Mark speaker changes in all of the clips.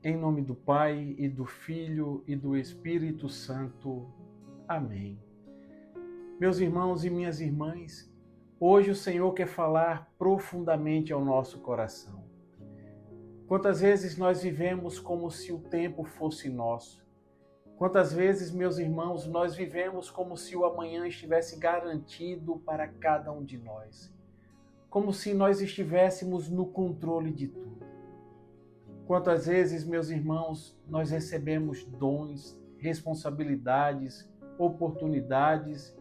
Speaker 1: Em nome do Pai, e do Filho, e do Espírito Santo. Amém. Meus irmãos e minhas irmãs, hoje o Senhor quer falar profundamente ao nosso coração. Quantas vezes nós vivemos como se o tempo fosse nosso? Quantas vezes, meus irmãos, nós vivemos como se o amanhã estivesse garantido para cada um de nós? Como se nós estivéssemos no controle de tudo. Quantas vezes, meus irmãos, nós recebemos dons, responsabilidades, oportunidades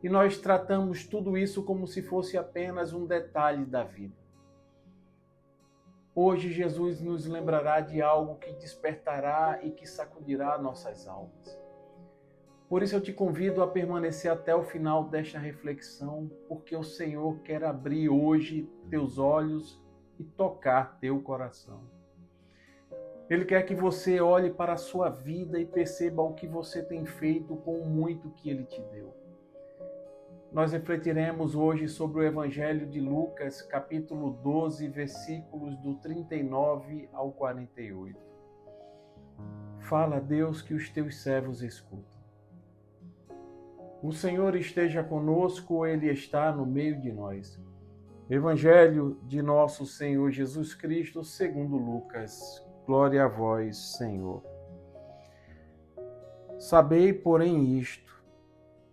Speaker 1: e nós tratamos tudo isso como se fosse apenas um detalhe da vida. Hoje Jesus nos lembrará de algo que despertará e que sacudirá nossas almas. Por isso eu te convido a permanecer até o final desta reflexão, porque o Senhor quer abrir hoje teus olhos e tocar teu coração. Ele quer que você olhe para a sua vida e perceba o que você tem feito com o muito que Ele te deu. Nós refletiremos hoje sobre o Evangelho de Lucas, capítulo 12, versículos do 39 ao 48. Fala, Deus, que os teus servos escutam. O Senhor esteja conosco, Ele está no meio de nós. Evangelho de nosso Senhor Jesus Cristo, segundo Lucas. Glória a vós, Senhor. Sabei, porém, isto: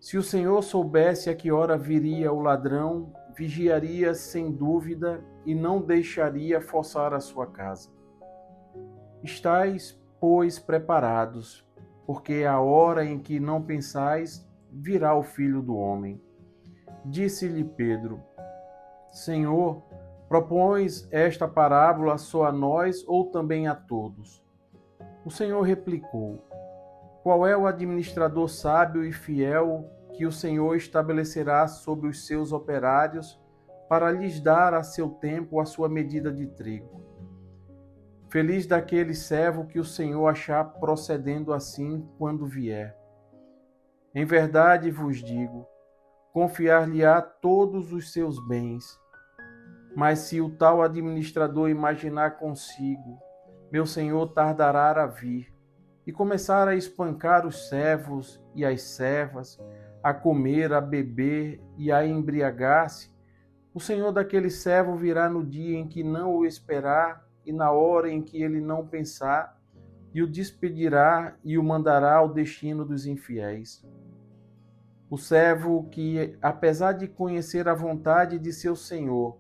Speaker 1: se o Senhor soubesse a que hora viria o ladrão, vigiaria sem dúvida e não deixaria forçar a sua casa. Estais, pois, preparados, porque a hora em que não pensais, virá o Filho do Homem. Disse-lhe Pedro: Senhor, propões esta parábola só a nós ou também a todos? O Senhor replicou: Qual é o administrador sábio e fiel que o Senhor estabelecerá sobre os seus operários para lhes dar a seu tempo a sua medida de trigo? Feliz daquele servo que o Senhor achar procedendo assim quando vier. Em verdade vos digo, confiar-lhe-á todos os seus bens. Mas se o tal administrador imaginar consigo, meu senhor tardará a vir, e começar a espancar os servos e as servas, a comer, a beber e a embriagar-se, o senhor daquele servo virá no dia em que não o esperar e na hora em que ele não pensar, e o despedirá e o mandará ao destino dos infiéis. O servo que, apesar de conhecer a vontade de seu senhor,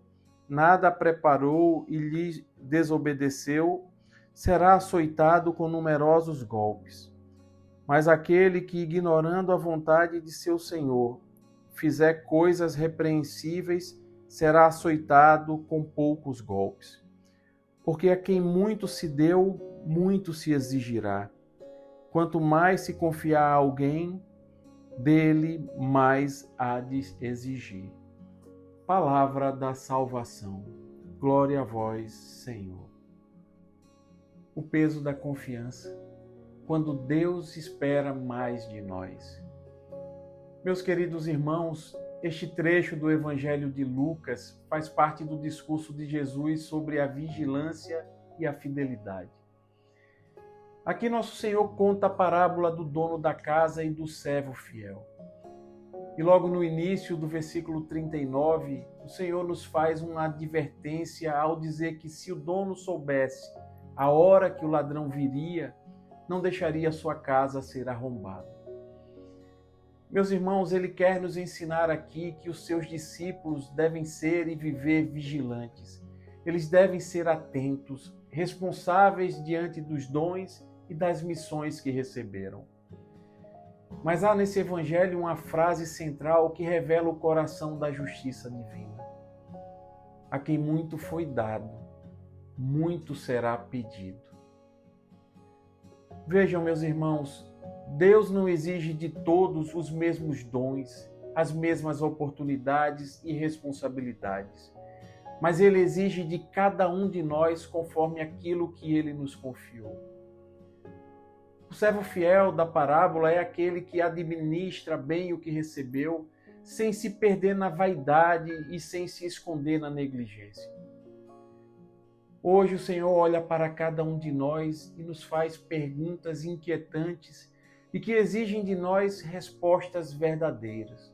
Speaker 1: nada preparou e lhe desobedeceu, será açoitado com numerosos golpes. Mas aquele que, ignorando a vontade de seu senhor, fizer coisas repreensíveis, será açoitado com poucos golpes. Porque a quem muito se deu, muito se exigirá. Quanto mais se confiar a alguém, dele mais há de exigir. Palavra da salvação. Glória a vós, Senhor. O peso da confiança, quando Deus espera mais de nós. Meus queridos irmãos, este trecho do Evangelho de Lucas faz parte do discurso de Jesus sobre a vigilância e a fidelidade. Aqui nosso Senhor conta a parábola do dono da casa e do servo fiel. E logo no início do versículo 39, o Senhor nos faz uma advertência ao dizer que se o dono soubesse a hora que o ladrão viria, não deixaria sua casa ser arrombada. Meus irmãos, ele quer nos ensinar aqui que os seus discípulos devem ser e viver vigilantes. Eles devem ser atentos, responsáveis diante dos dons e das missões que receberam. Mas há nesse evangelho uma frase central que revela o coração da justiça divina. A quem muito foi dado, muito será pedido. Vejam, meus irmãos, Deus não exige de todos os mesmos dons, as mesmas oportunidades e responsabilidades, mas Ele exige de cada um de nós conforme aquilo que Ele nos confiou. O servo fiel da parábola é aquele que administra bem o que recebeu, sem se perder na vaidade e sem se esconder na negligência. Hoje o Senhor olha para cada um de nós e nos faz perguntas inquietantes e que exigem de nós respostas verdadeiras.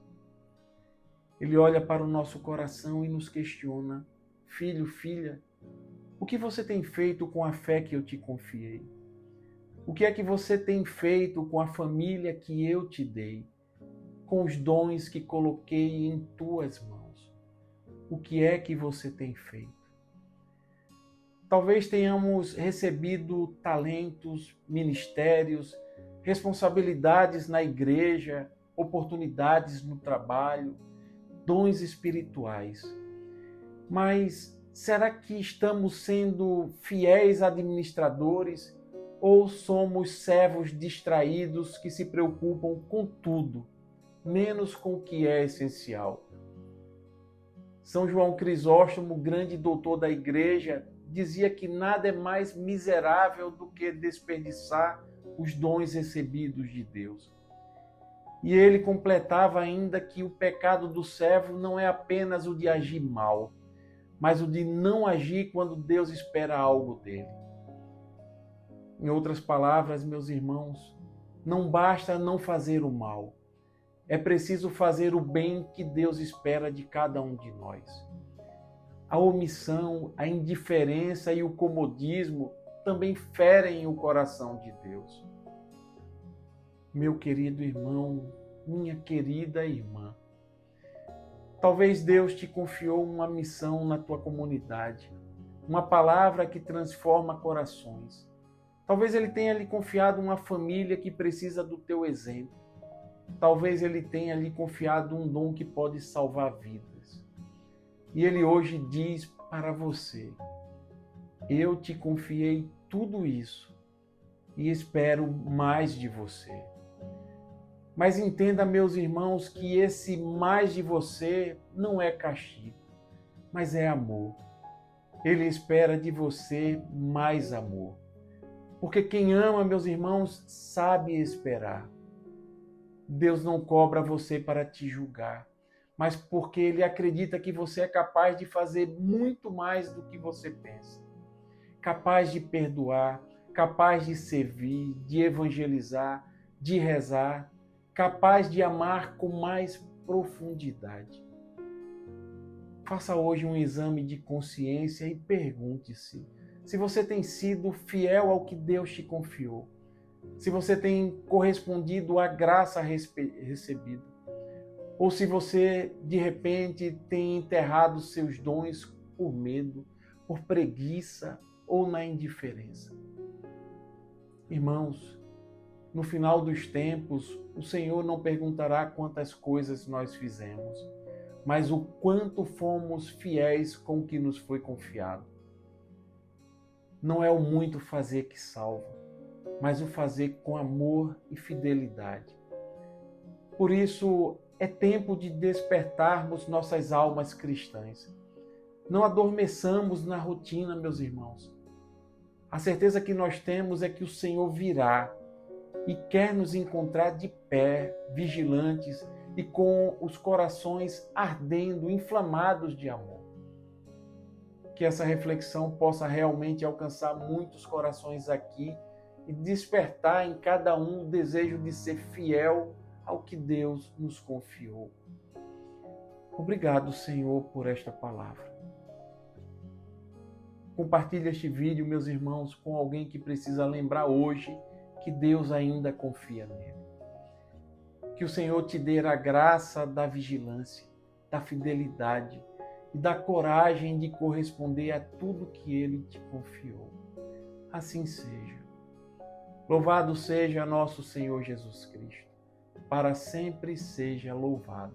Speaker 1: Ele olha para o nosso coração e nos questiona: filho, filha, o que você tem feito com a fé que eu te confiei? O que é que você tem feito com a família que eu te dei? Com os dons que coloquei em tuas mãos? O que é que você tem feito? Talvez tenhamos recebido talentos, ministérios, responsabilidades na igreja, oportunidades no trabalho, dons espirituais. Mas será que estamos sendo fiéis administradores ou somos servos distraídos que se preocupam com tudo, menos com o que é essencial? São João Crisóstomo, grande doutor da igreja, dizia que nada é mais miserável do que desperdiçar os dons recebidos de Deus. E ele completava ainda que o pecado do servo não é apenas o de agir mal, mas o de não agir quando Deus espera algo dele. Em outras palavras, meus irmãos, não basta não fazer o mal. É preciso fazer o bem que Deus espera de cada um de nós. A omissão, a indiferença e o comodismo também ferem o coração de Deus. Meu querido irmão, minha querida irmã, talvez Deus te confiou uma missão na tua comunidade, uma palavra que transforma corações. Talvez Ele tenha lhe confiado uma família que precisa do teu exemplo. Talvez Ele tenha lhe confiado um dom que pode salvar vidas. E Ele hoje diz para você: eu te confiei tudo isso e espero mais de você. Mas entenda, meus irmãos, que esse mais de você não é castigo, mas é amor. Ele espera de você mais amor. Porque quem ama, meus irmãos, sabe esperar. Deus não cobra você para te julgar, mas porque Ele acredita que você é capaz de fazer muito mais do que você pensa. Capaz de perdoar, capaz de servir, de evangelizar, de rezar, capaz de amar com mais profundidade. Faça hoje um exame de consciência e pergunte-se se você tem sido fiel ao que Deus te confiou, se você tem correspondido à graça recebida, ou se você, de repente, tem enterrado seus dons por medo, por preguiça ou na indiferença. Irmãos, no final dos tempos, o Senhor não perguntará quantas coisas nós fizemos, mas o quanto fomos fiéis com o que nos foi confiado. Não é o muito fazer que salva, mas o fazer com amor e fidelidade. Por isso, é tempo de despertarmos nossas almas cristãs. Não adormeçamos na rotina, meus irmãos. A certeza que nós temos é que o Senhor virá e quer nos encontrar de pé, vigilantes e com os corações ardendo, inflamados de amor. Que essa reflexão possa realmente alcançar muitos corações aqui e despertar em cada um o desejo de ser fiel ao que Deus nos confiou. Obrigado, Senhor, por esta palavra. Compartilhe este vídeo, meus irmãos, com alguém que precisa lembrar hoje que Deus ainda confia nele. Que o Senhor te dê a graça da vigilância, da fidelidade e da coragem de corresponder a tudo que Ele te confiou. Assim seja. Louvado seja nosso Senhor Jesus Cristo. Para sempre seja louvado.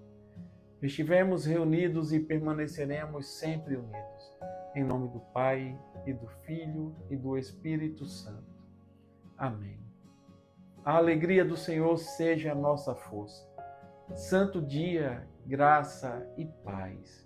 Speaker 1: Estivemos reunidos e permaneceremos sempre unidos. Em nome do Pai, e do Filho, e do Espírito Santo. Amém. A alegria do Senhor seja a nossa força. Santo dia, graça e paz.